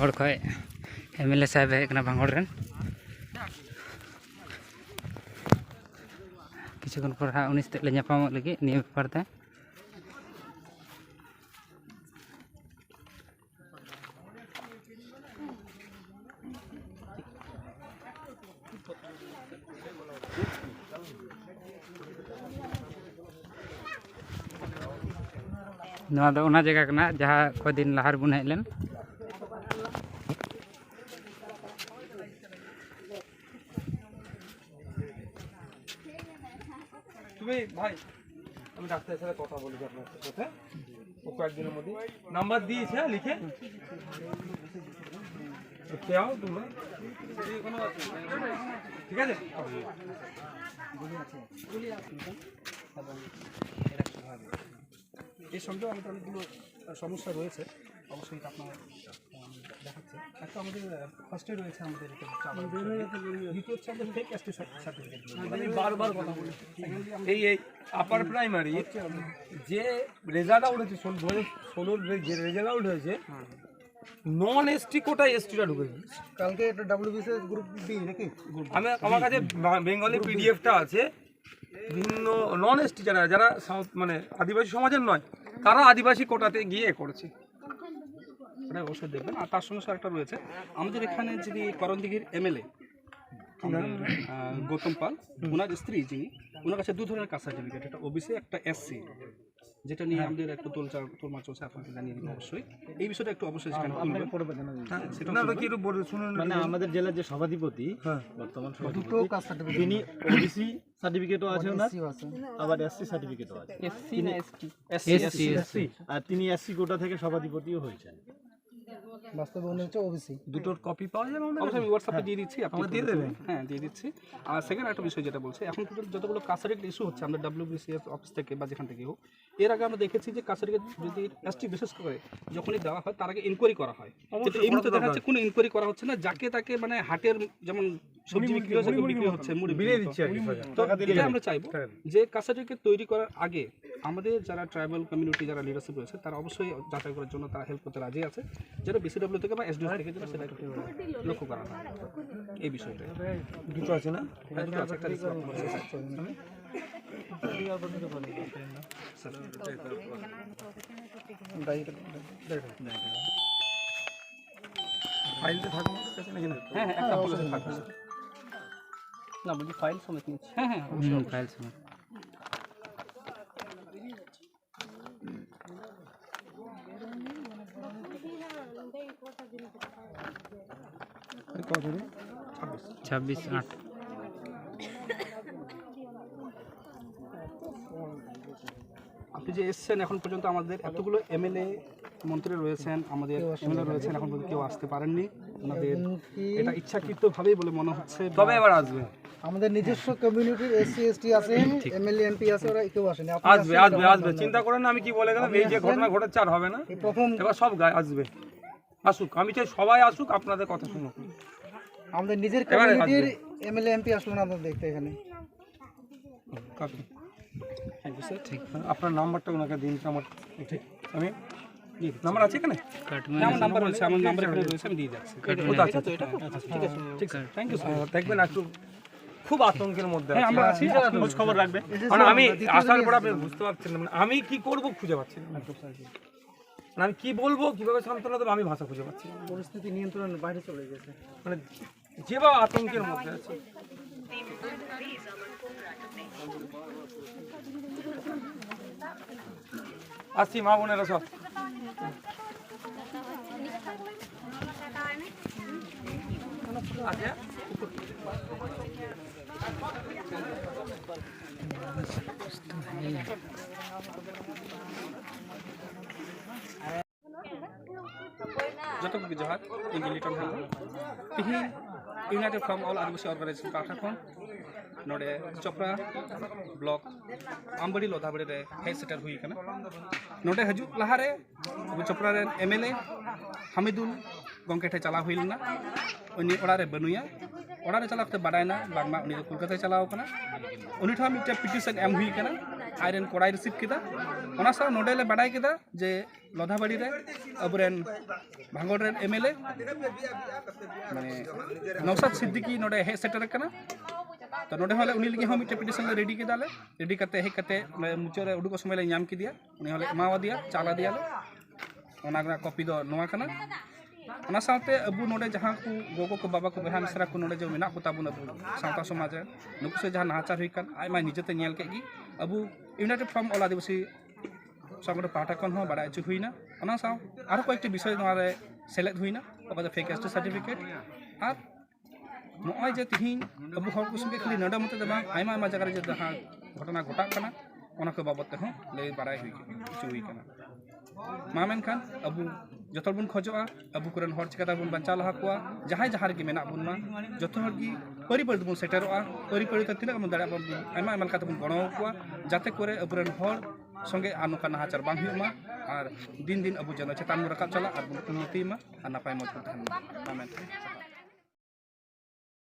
भांगड़ खो एमएलए साहब है भांगड़ रेन किछुक्षण पर हाँ उन्नीस तक ᱧᱟᱯᱟᱢᱚᱜ लगे निये बेपार ते नवा दो उना जगह कना जहाँ को दिन लहार बुन हेज लेन तुम्हें भाई আমি ডাক্তারের সাথে কথা বলি আপনার সাথে ও কয়েকদিনের মধ্যে নাম্বার দিয়েছে লিখে কে আও তোমরা ঠিক আছে এর সঙ্গে আমাদের অনেকগুলো সমস্যা রয়েছে অবশ্যই আপনার দেখাচ্ছে একটা আমাদের ফার্স্টে রয়েছে আমাদের দ্বিতীয় হচ্ছে আমাদের ফেক এসটি সার্টিফিকেট আমি বারবার কথা বলি এই আপার প্রাইমারি যে রেজাল্ট আউট হয়েছে 2016 যে রেজাল্ট আউট হয়েছে নন এসটি কোটায় এসটিটা ঢুকেছে কালকে একটা ডব্লিউবিসি গ্রুপ বি নাকি আমার কাছে বেঙ্গলি পিডিএফটা আছে বিভিন্ন নন এসটি যারা সাউথ মানে আদিবাসী সমাজের নয় তারা আদিবাসী কোটাতে গিয়ে করেছে এটা অবশ্যই দেখবেন আর তার সঙ্গে একটা রয়েছে আমাদের এখানে যিনি করণদিঘির এমএলএ গৌতম পাল ওনার স্ত্রী যিনি ওনার কাছে দু ধরনের কাস্ট সার্টিফিকেট একটা ওবিসি একটা এসসি যেটা নিয়ে আমাদের একটু তোলমার চলছে আপনাকে জানিয়ে দিব অবশ্যই এই বিষয়টা একটু অবশ্যই মানে আমাদের জেলার যে সভাধিপতি বর্তমান সভাধিপতি তিনি ওবিসি সার্টিফিকেটও আছে ওনার আবার এসসি সার্টিফিকেটও আছে एससी ना এসসি আর তিনি এসসি কোটা থেকে সভাধিপতিও হয়েছেন বাস্তবে উনি হচ্ছে ওবিসি দুটোর কপি পাওয়া যাবে আমাদের অবশ্যই আমি হোয়াটসঅ্যাপে দিয়ে দিচ্ছি আপনি দিয়ে দেবেন হ্যাঁ দিয়ে দিচ্ছি আর সেকেন্ড একটা বিষয় যেটা বলছে এখন পর্যন্ত যতগুলো কাস্ট সার্টিফিকেট ইস্যু হচ্ছে আমরা ডব্লিউবিসিএস অফিস থেকে বা যেখান থেকে হোক এর আগে আমরা দেখেছি যে কাস্ট সার্টিফিকেট যদি এসটি বিশেষ করে যখনই দেওয়া হয় তার আগে ইনকোয়ারি করা হয় কিন্তু এই মুহূর্তে দেখা যাচ্ছে কোনো ইনকোয়ারি করা হচ্ছে না যাকে তাকে মানে হাটের যেমন সবজি বিক্রি হচ্ছে বিক্রি হচ্ছে মুড়ি বিলিয়ে দিচ্ছে তো এটা আমরা চাইবো যে কাস্ট সার্টিফিকেট তৈরি করার আগে আমাদের যারা ট্রাইবাল কমিউনিটি যারা লিডারশিপ রয়েছে তারা অবশ্যই যাচাই করার জন্য তারা হেল্প করতে রাজি আছে যারা বিসিডব্লিউ থেকে বা এসডিও থেকে যেটা সেটা একটু লক্ষ্য করা হয় এই বিষয়টা দুটো আছে না দুটো আছে একটা ফাইলটা থাকবে নাকি না হ্যাঁ হ্যাঁ একটা পুলিশে থাকবে না বলছি ফাইল সমেত নিচ্ছি হ্যাঁ হ্যাঁ फाइल समय কত দিন 26/8 আপনি যে এসছেন এখন পর্যন্ত আমাদের এতগুলো এমএলএ মন্ত্রী রয়েছেন আমাদের এমএলএ রয়েছেন এখন পর্যন্ত কেউ আসতে পারেননি ওনাদের এটা ইচ্ছাকৃতভাবেই বলে মনে হচ্ছে তবে এবার আসবে আমাদের নিজস্ব কমিউনিটির এসসি এসটি আছেন এমএলএ এমপি আছে ওরা কেউ আসেনি আসবে চিন্তা করেন না আমি কি বলে গেলাম এই যে ঘটনা ঘটেছে আর হবে না প্রথম এবার সব গায়ে আসবে আসুক আমি চাই সবাই আসুক আপনাদের কথা শুনুক আমাদের নিজের কমিউনিটির এমএলএ এমপি আসলো না আপনাদের দেখতে এখানে কাকু থ্যাংক ইউ স্যার ঠিক আপনার নাম্বারটা ওনাকে দিন আমার ঠিক আমি নাম্বার আছে এখানে कट में আমার নাম্বার রয়েছে আমার নাম্বার এখানে রয়েছে আমি দিয়ে যাচ্ছি কোথা আছে ঠিক আছে ঠিক স্যার থ্যাংক ইউ স্যার দেখবেন একটু খুব আতঙ্কের মধ্যে হ্যাঁ আমরা আছি খোঁজ খবর রাখবে মানে আমি আসার পর আপনি বুঝতে পারছেন না মানে আমি কি করব খুঁজে পাচ্ছি না মানে আমি কি বলবো কিভাবে সান্ত্বনা দেবো আমি ভাষা খুঁজে পাচ্ছি না পরিস্থিতি নিয়ন্ত্রণের বাইরে চলে গেছে মানে যেভাবে আতঙ্কের মধ্যে আছে আসছি মা বোনেরা সব যতটুকু জহার ইন লিটন হাম তিহিन united from all Adivasi organisation पाठा खन नोडे चोपड़ा ब्लॉक आमबड़ी लोधाबड़ी रे हेड सेटर हुई कना नोडे हजू लहारे चोपड़ा रे एमएलए हामिदुल गंके ठे चला हुईलना उनी ओड़ा रे बनुया ओड़ा रे चला बाडायना बागमा उनी कोलकाता चलाव कना उनी ठा मिटे पिटिशन एम हुई कना आयरन कोड़ाई रिसीव किदा ओना सा नोडे ले बड़ाई किदा जे लोधाबाड़ी रे अबरेन भांगोड़ रेन एमएलए माने नौशाद सिद्दीकी नोडे हे सेटर कना तो नोडे हले उनी लगी हम मिटे पिटिशन ले रेडी किदाले रेडी करते हे करते मुचो रे उडुको समय ले नाम की दिया उनी हले एमावा दिया चाला दिया ओना कॉपी दो नोआ कना ओना साथे अबु नोडे जहां को गोगो को बाबा को बहा मिसरा को नोडे जो मेना को ताबुन अबु सावता समाज रे नुकु से जहां नाचार हुई कन आयमा निजेते नेल के गी अबु यूनाइटेड फ्रॉम ऑल आदिवासी संगठन पाठा खन हो बड़ा अचु हुईना ओना साव आरो कयेकटी विषय नोआ रे सेलेक्ट हुईना ओका फेक एसटी सर्टिफिकेट आर नोय जे तिहिन अबु हर को संगे खाली नडा मते बा आयमा आयमा जगह रे जे जहां घटना घटा कना ओना को बाबत हो ले बड़ाई हुई अचु हुई कना मा मेनखान अबु जतल बुन खोजोआ अबु कुरन हर चिकाता बुन बंचा लहा कोआ जहां जहां रे मेना बुन मा जतो हर की परि परि बुन सेटरोआ परि परि त तिना मन दाड़ा बुन आयमा आयमा काते बुन गणो कोआ जाते करे अबुरन हर संगे आनुका नाहाचार बांग हुमा और दिन दिन अबु जनो चेतान रकाब चला और बुन कुनती मा और नापाय मत थान आमेन।